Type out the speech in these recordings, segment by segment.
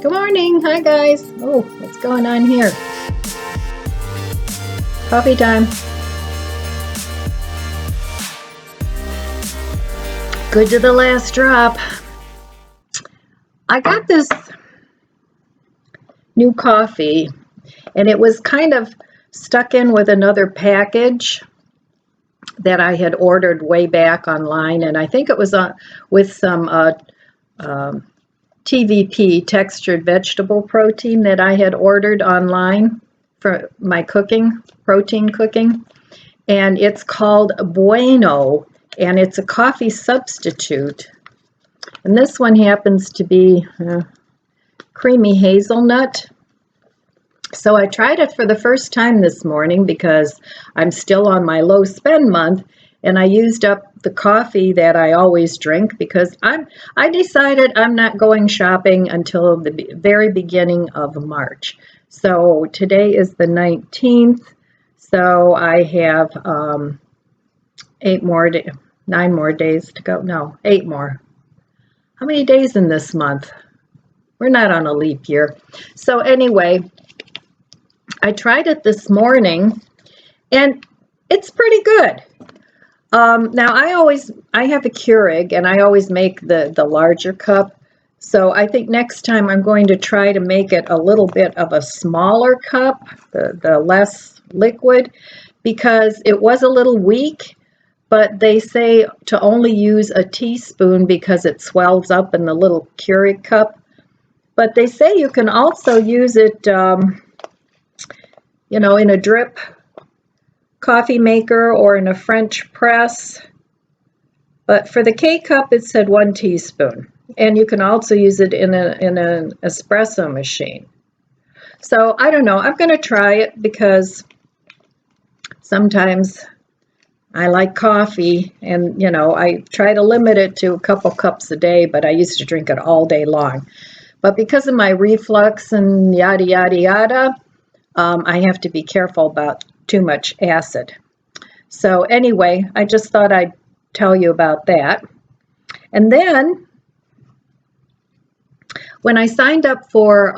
Good morning. Hi, guys. Oh, what's going on here? Coffee time. Good to the last drop. I got this new coffee, and it was kind of stuck in with another package that I had ordered way back online, and I think it was with some TVP, textured vegetable protein, that I had ordered online for my protein cooking. And it's called Bueno, and it's a coffee substitute. And this one happens to be creamy hazelnut. So I tried it for the first time this morning because I'm still on my low spend month, and I used up the coffee that I always drink because I decided I'm not going shopping until the very beginning of March. So today is the 19th, so I have 9 more days to go. No, 8 more. How many days in this month? We're not on a leap year. So anyway, I tried it this morning, and it's pretty good. Now I have a Keurig, and I always make the larger cup. So I think next time I'm going to try to make it a little bit of a smaller cup, the less liquid, because it was a little weak, but they say to only use a teaspoon because it swells up in the little Keurig cup. But they say you can also use it, in a drip coffee maker or in a French press. But for the K-cup, it said 1 teaspoon. And you can also use it in an espresso machine. So I don't know. I'm going to try it because sometimes I like coffee, and I try to limit it to a couple cups a day, but I used to drink it all day long. But because of my reflux and yada, yada, yada, I have to be careful about too much acid. So anyway, I just thought I'd tell you about that. And then when I signed up for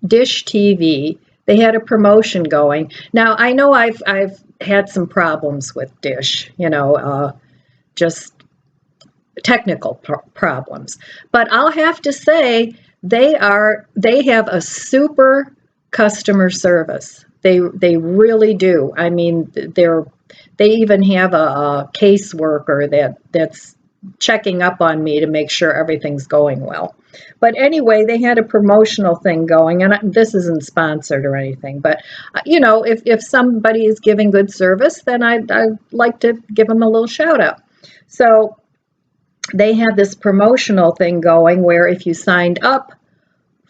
Dish TV, they had a promotion going. Now I know I've had some problems with Dish, just technical problems. But I'll have to say they have a super customer service. They really do. I mean, they even have a caseworker that's checking up on me to make sure everything's going well. But anyway, they had a promotional thing going, and this isn't sponsored or anything. But if somebody is giving good service, then I'd like to give them a little shout out. So they had this promotional thing going where if you signed up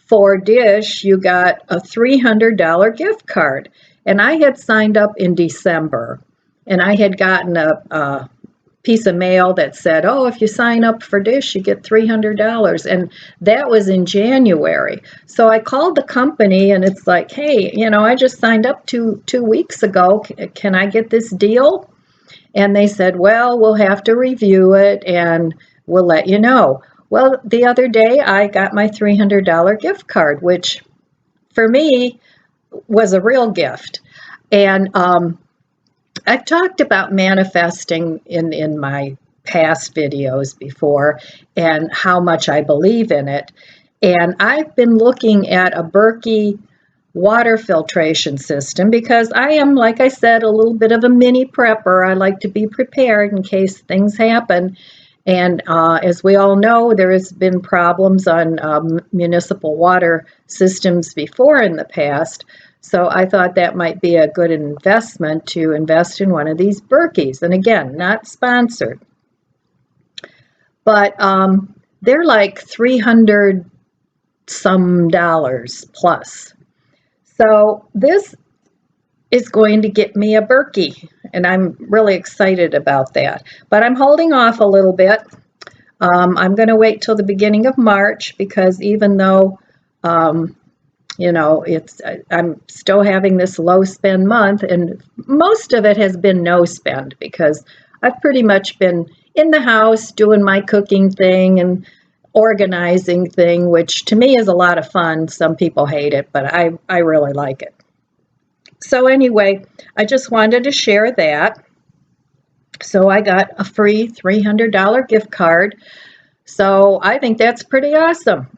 for Dish, you got a $300 gift card. And I had signed up in December, and I had gotten a piece of mail that said, oh, if you sign up for Dish, you get $300. And that was in January. So I called the company, and it's like, hey, I just signed up two weeks ago. Can I get this deal? And they said, well, we'll have to review it, and we'll let you know. Well, the other day I got my $300 gift card, which for me was a real gift. And I've talked about manifesting in my past videos before and how much I believe in it. And I've been looking at a Berkey water filtration system because I am, like I said, a little bit of a mini prepper. I like to be prepared in case things happen. And as we all know, there has been problems on municipal water systems before in the past. So I thought that might be a good investment to invest in one of these Berkeys. And again, not sponsored. But they're like $300 some plus. So this is going to get me a Berkey, and I'm really excited about that. But I'm holding off a little bit. I'm going to wait till the beginning of March because even though, I'm still having this low spend month, and most of it has been no spend because I've pretty much been in the house doing my cooking thing and organizing thing, which to me is a lot of fun. Some people hate it, but I really like it. So anyway, I just wanted to share that. So I got a free $300 gift card. So I think that's pretty awesome.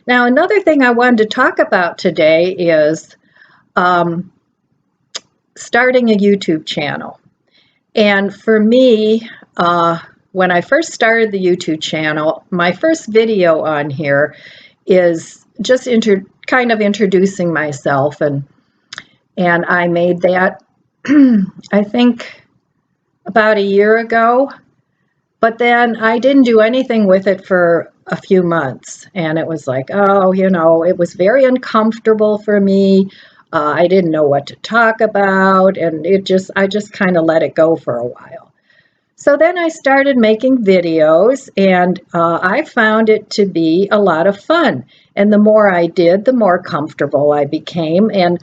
Now, another thing I wanted to talk about today is starting a YouTube channel. And for me, when I first started the YouTube channel, my first video on here is just kind of introducing myself, and I made that I think about a year ago, but then I didn't do anything with it for a few months, and it was like, oh, it was very uncomfortable for me. I didn't know what to talk about, and I just kind of let it go for a while. So then I started making videos, and I found it to be a lot of fun. And the more I did, the more comfortable I became. And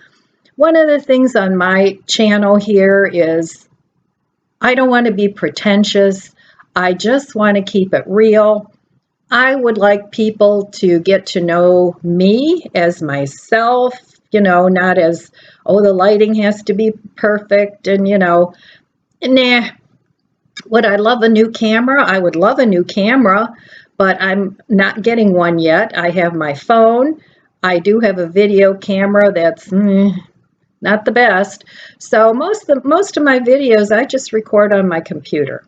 one of the things on my channel here is I don't want to be pretentious. I just want to keep it real. I would like people to get to know me as myself, not as, oh, the lighting has to be perfect and, nah. Would I love a new camera? I would love a new camera, but I'm not getting one yet. I have my phone. I do have a video camera that's not the best. So most of my videos, I just record on my computer.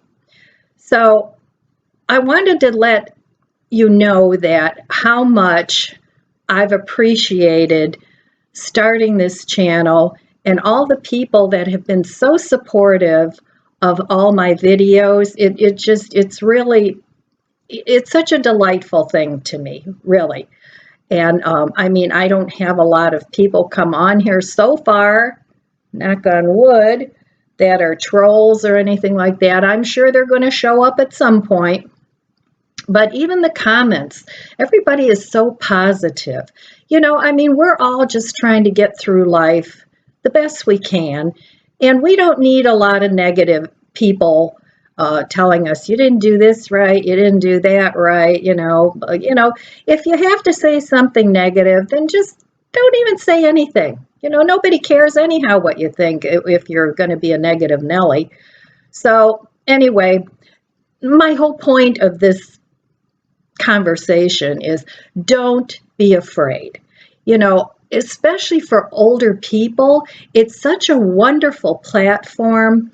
So I wanted to let you know that how much I've appreciated starting this channel and all the people that have been so supportive of all my videos. It's such a delightful thing to me, really. And I don't have a lot of people come on here so far, knock on wood, that are trolls or anything like that. I'm sure they're going to show up at some point. But even the comments, everybody is so positive. We're all just trying to get through life the best we can. And we don't need a lot of negative people telling us, you didn't do this right, you didn't do that right, If you have to say something negative, then just don't even say anything. Nobody cares anyhow what you think if you're going to be a negative Nelly. So anyway, my whole point of this conversation is don't be afraid. Especially for older people, it's such a wonderful platform.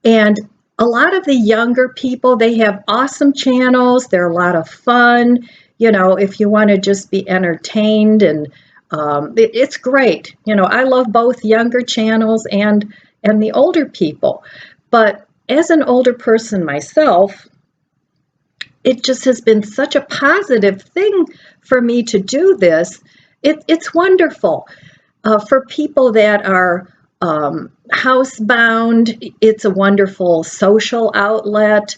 And a lot of the younger people, they have awesome channels. They're a lot of fun. If you want to just be entertained, and it's great. I love both younger channels and the older people. But as an older person myself, it just has been such a positive thing for me to do this. It's wonderful. For people that are housebound, it's a wonderful social outlet.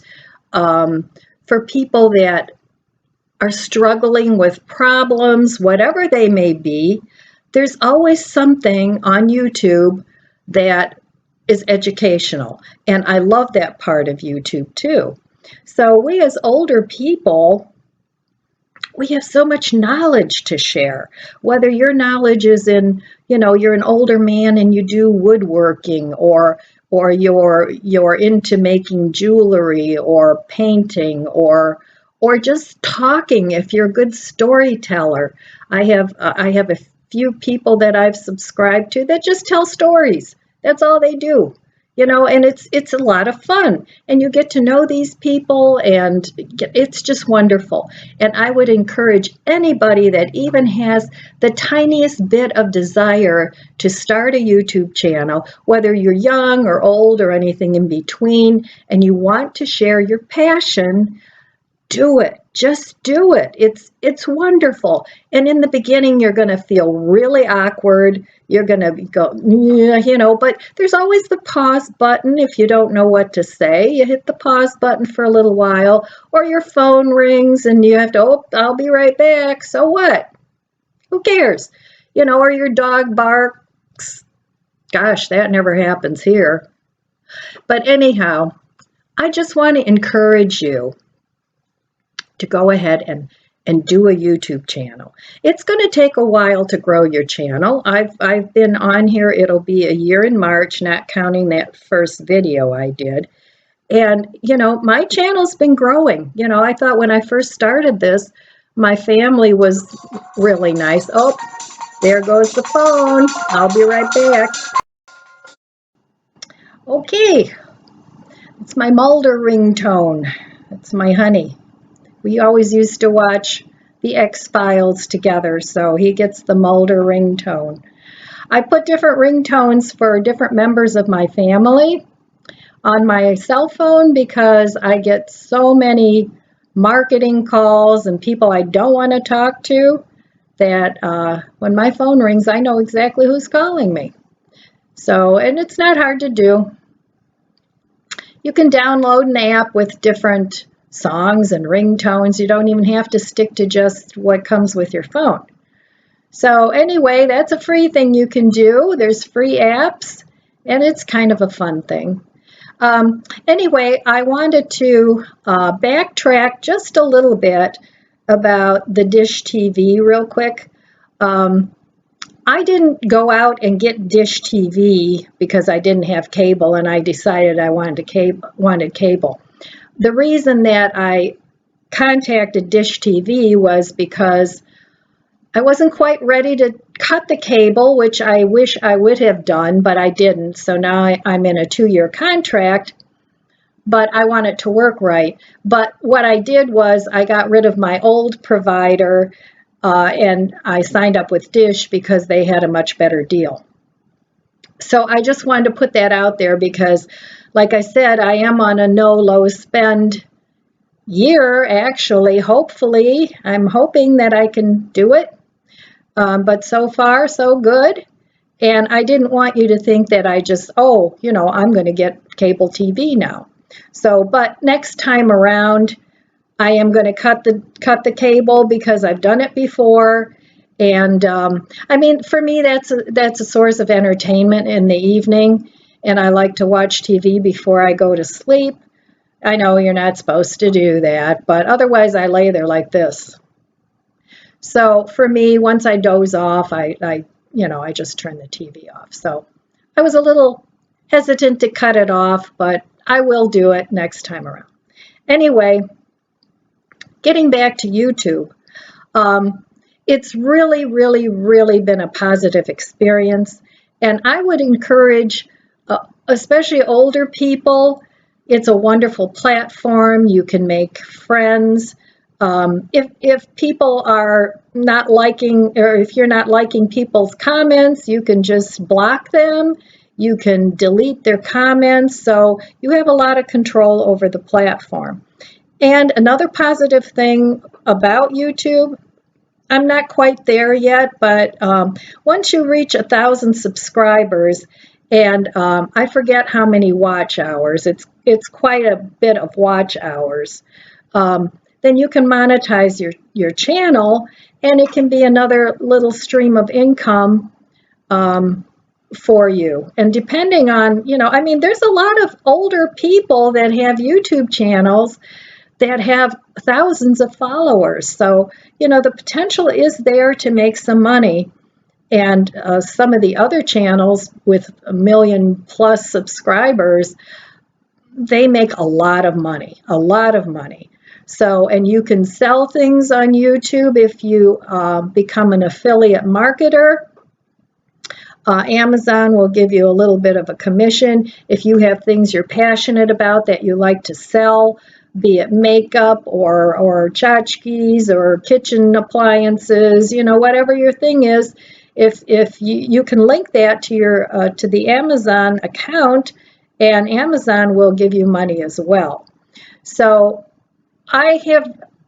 For people that are struggling with problems, whatever they may be, there's always something on YouTube that is educational. And I love that part of YouTube too. So we as older people, we have so much knowledge to share. Whether your knowledge is in, you're an older man and you do woodworking, or you're into making jewelry or painting, or just talking if you're a good storyteller. I have a few people that I've subscribed to that just tell stories. That's all they do. And it's a lot of fun, and you get to know these people, and it's just wonderful. And I would encourage anybody that even has the tiniest bit of desire to start a YouTube channel, whether you're young or old or anything in between, and you want to share your passion, do it. Just do it. It's wonderful. And in the beginning, you're going to feel really awkward. You're going to go, but there's always the pause button. If you don't know what to say, you hit the pause button for a little while, or your phone rings and you have to, oh, I'll be right back. So what? Who cares? Or your dog barks. Gosh, that never happens here. But anyhow, I just want to encourage you. to go ahead and do a YouTube channel. It's going to take a while to grow your channel. I've been on here, it'll be a year in March, not counting that first video I did. And, you know, my channel's been growing. You know, I thought when I first started this, my family was really nice. Oh, there goes the phone. I'll be right back. Okay, it's my Mulder ringtone. It's my honey. We always used to watch the X-Files together, so he gets the Mulder ringtone. I put different ringtones for different members of my family on my cell phone because I get so many marketing calls and people I don't want to talk to that when my phone rings, I know exactly who's calling me. So, and it's not hard to do. You can download an app with different songs and ringtones. You don't even have to stick to just what comes with your phone. So anyway, that's a free thing you can do. There's free apps, and it's kind of a fun thing. Anyway, I wanted to backtrack just a little bit about the Dish TV real quick. I didn't go out and get Dish TV because I didn't have cable and I decided I wanted cable. The reason that I contacted Dish TV was because I wasn't quite ready to cut the cable, which I wish I would have done, but I didn't. So now I'm in a 2-year contract, but I want it to work right. But what I did was I got rid of my old provider and I signed up with Dish because they had a much better deal. So I just wanted to put that out there because, like I said, I am on a no low spend year, actually. Hopefully, I'm hoping that I can do it. But so far, so good. And I didn't want you to think that I just, oh, you know, I'm going to get cable TV now. So, but next time around, I am going to cut the cable because I've done it before. And I mean, for me, that's a source of entertainment in the evening. And I like to watch TV before I go to sleep. I know you're not supposed to do that, but otherwise I lay there like this. So for me, once I doze off, I just turn the TV off. So I was a little hesitant to cut it off, but I will do it next time around. Anyway, getting back to YouTube, it's really, really, really been a positive experience. And I would encourage, especially older people, it's a wonderful platform. You can make friends. If people are not liking, or if you're not liking people's comments, you can just block them. You can delete their comments. So you have a lot of control over the platform. And another positive thing about YouTube, I'm not quite there yet, but once you reach 1,000 subscribers, and I forget how many watch hours, it's quite a bit of watch hours, then you can monetize your channel, and it can be another little stream of income for you. And depending on, I mean, there's a lot of older people that have YouTube channels that have thousands of followers. So, the potential is there to make some money. And some of the other channels with 1 million plus subscribers, they make a lot of money, So, and you can sell things on YouTube if you become an affiliate marketer. Amazon will give you a little bit of a commission if you have things you're passionate about that you like to sell, be it makeup or tchotchkes or kitchen appliances, whatever your thing is. If you can link that to the Amazon account, and Amazon will give you money as well. So I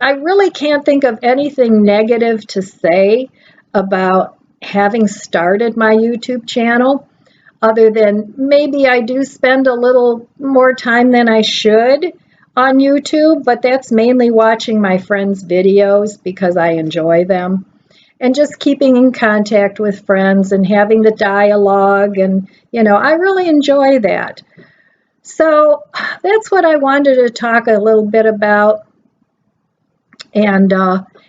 really can't think of anything negative to say about having started my YouTube channel, other than maybe I do spend a little more time than I should on YouTube, but that's mainly watching my friends' videos because I enjoy them, and just keeping in contact with friends and having the dialogue, and I really enjoy that. So that's what I wanted to talk a little bit about. and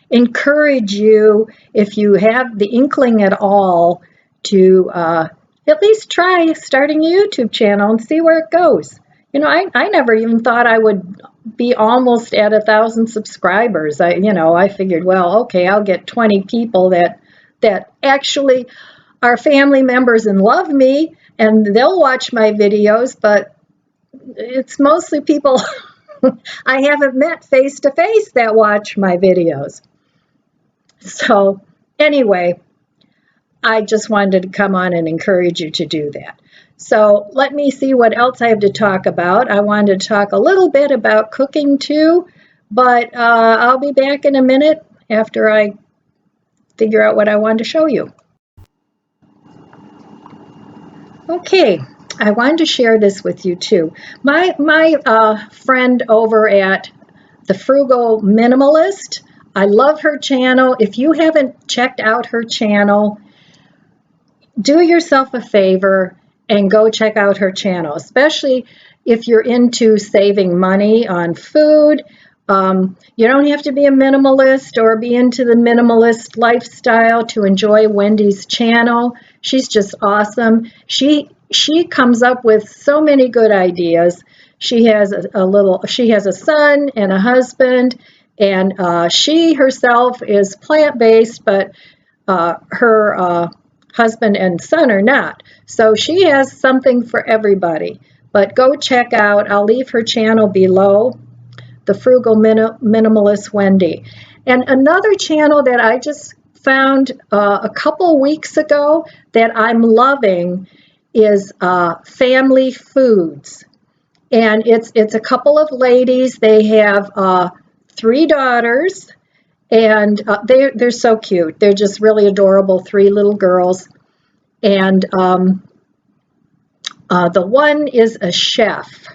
encourage you, if you have the inkling at all, to at least try starting a YouTube channel and see where it goes. You know, I never even thought I would be almost at 1,000 subscribers. I figured, well, okay, I'll get 20 people that actually are family members and love me, and they'll watch my videos, but it's mostly people I haven't met face to face that watch my videos. So anyway, I just wanted to come on and encourage you to do that. So let me see what else I have to talk about. I wanted to talk a little bit about cooking too, but I'll be back in a minute after I figure out what I want to show you. Okay, I wanted to share this with you too. My friend over at the Frugal Minimalist, I love her channel. If you haven't checked out her channel, do yourself a favor and go check out her channel, especially if you're into saving money on food. You don't have to be a minimalist or be into the minimalist lifestyle to enjoy Wendy's channel. She's just awesome. She comes up with so many good ideas. She has a son and a husband, and she herself is plant-based, but her husband and son are not. So she has something for everybody. But go check out, I'll leave her channel below, the Frugal Minimalist Wendy. And another channel that I just found a couple weeks ago that I'm loving is Family Foods. And it's a couple of ladies. They have 3 daughters, and they're so cute. They're just really adorable, 3 little girls. And the one is a chef,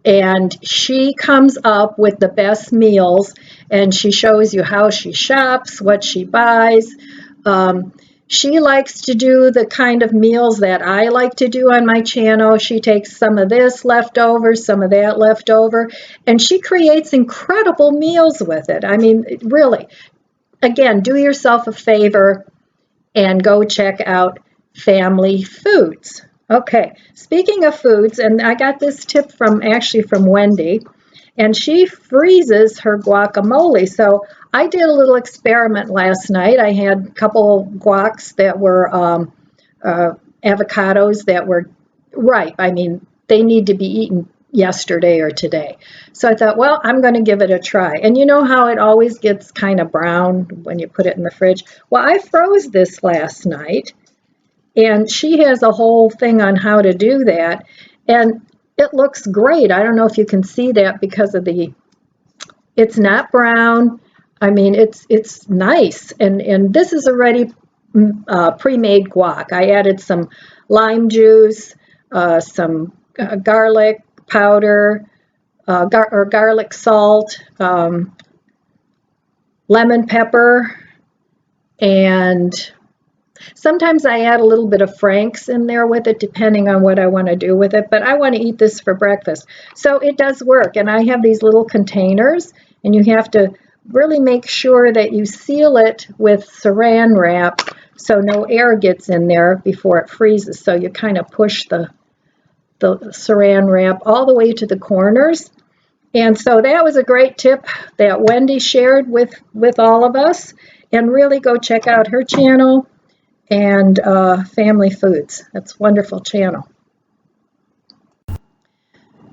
and she comes up with the best meals, and she shows you how she shops, what she buys. She likes to do the kind of meals that I like to do on my channel. She takes some of this left over, some of that left over, and she creates incredible meals with it. I mean, really, again, do yourself a favor and go check out Family Foods. Okay, speaking of foods, and I got this tip from Wendy, and she freezes her guacamole. So I did a little experiment last night. I had a couple guacs that were avocados that were ripe. I mean, they need to be eaten yesterday or today. So I thought, well, I'm going to give it a try. And you know how it always gets kind of brown when you put it in the fridge? Well, I froze this last night, and she has a whole thing on how to do that. And it looks great. I don't know if you can see that because of it's not brown. I mean, it's nice. And this is already pre-made guac. I added some lime juice, some garlic powder, or garlic salt, lemon pepper, and sometimes I add a little bit of Frank's in there with it, depending on what I want to do with it, but I want to eat this for breakfast. So it does work, and I have these little containers, and you have to really make sure that you seal it with saran wrap so no air gets in there before it freezes. So you kind of push the saran wrap all the way to the corners. And so that was a great tip that Wendy shared with all of us. And really go check out her channel and Family Foods. That's a wonderful channel.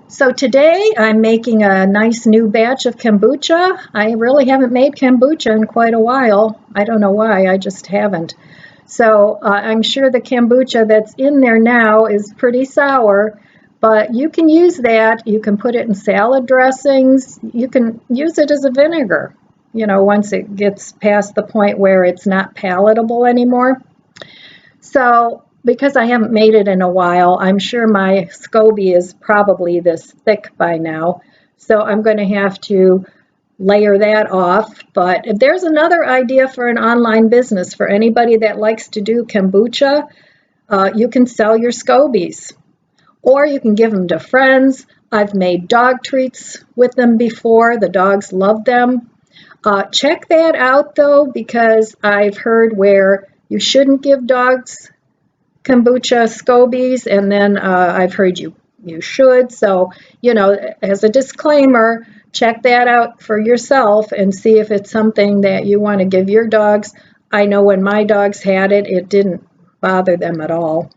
So today I'm making a nice new batch of kombucha. I really haven't made kombucha in quite a while. I don't know why, I just haven't. So I'm sure the kombucha that's in there now is pretty sour, but you can use that. You can put it in salad dressings. You can use it as a vinegar, you know, once it gets past the point where it's not palatable anymore. So because I haven't made it in a while, I'm sure my SCOBY is probably this thick by now. So I'm going to have to layer that off. But if there's another idea for an online business for anybody that likes to do kombucha, you can sell your SCOBYs, or you can give them to friends. I've made dog treats with them before. The dogs love them. Check that out though, because I've heard where you shouldn't give dogs kombucha scobies, and then I've heard you should. So, as a disclaimer, check that out for yourself and see if it's something that you want to give your dogs. I know when my dogs had it, it didn't bother them at all.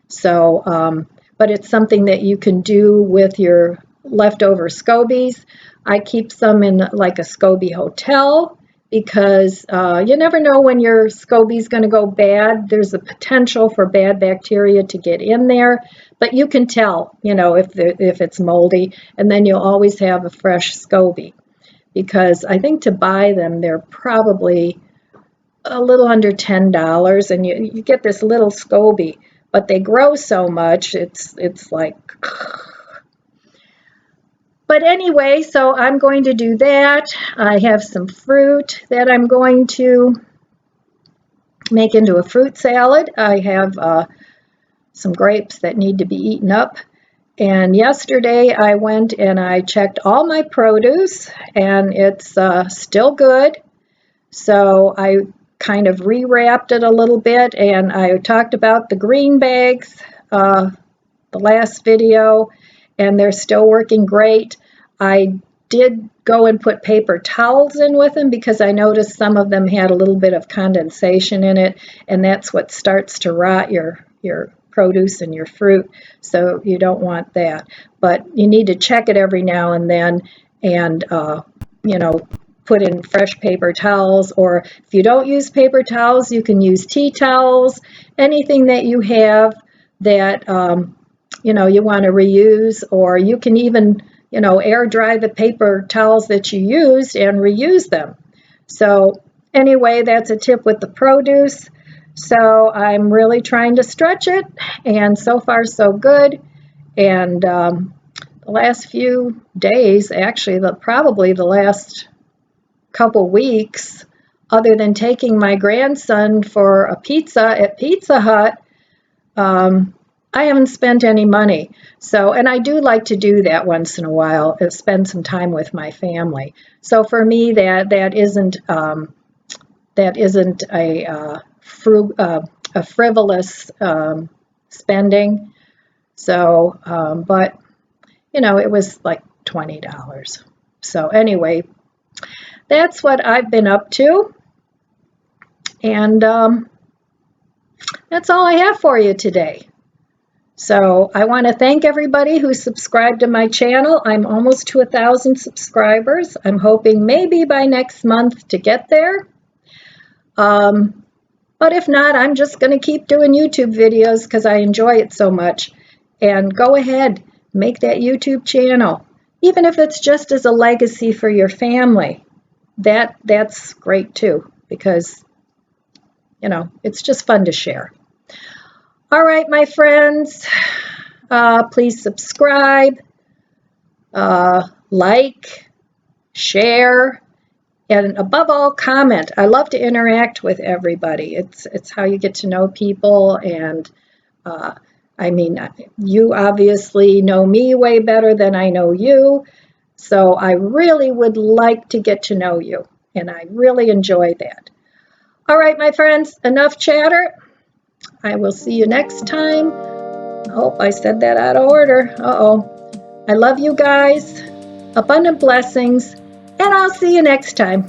So, but it's something that you can do with your leftover scobies. I keep some in like a SCOBY hotel, because you never know when your SCOBY is going to go bad. There's a potential for bad bacteria to get in there, but you can tell, if it's moldy, and then you'll always have a fresh SCOBY, because I think to buy them, they're probably a little under $10, and you get this little SCOBY, but they grow so much, it's like... But anyway, so I'm going to do that. I have some fruit that I'm going to make into a fruit salad. I have some grapes that need to be eaten up. And yesterday I went and I checked all my produce, and it's still good. So I kind of rewrapped it a little bit, and I talked about the green bags the last video, and they're still working great. I did go and put paper towels in with them, because I noticed some of them had a little bit of condensation in it, and that's what starts to rot your produce and your fruit, so you don't want that. But you need to check it every now and then, and put in fresh paper towels, or if you don't use paper towels, you can use tea towels, anything that you have that you want to reuse, or you can even air dry the paper towels that you used and reuse them. So anyway, that's a tip with the produce. So I'm really trying to stretch it, and so far so good. And the last few days, actually probably the last couple weeks, other than taking my grandson for a pizza at Pizza Hut, I haven't spent any money. So, and I do like to do that once in a while, spend some time with my family. So for me, that isn't a frivolous spending. So, but it was like $20. So anyway, that's what I've been up to, and that's all I have for you today. So I want to thank everybody who subscribed to my channel. I'm almost to 1,000 subscribers. I'm hoping maybe by next month to get there. But if not, I'm just going to keep doing YouTube videos because I enjoy it so much. And go ahead, make that YouTube channel, even if it's just as a legacy for your family. That's great too, because it's just fun to share. All right, my friends, please subscribe, like, share, and above all, comment. I love to interact with everybody. It's how you get to know people, and I mean, you obviously know me way better than I know you, so I really would like to get to know you, and I really enjoy that. All right, my friends, enough chatter. I will see you next time. I hope I said that out of order. Uh-oh. I love you guys. Abundant blessings, and I'll see you next time.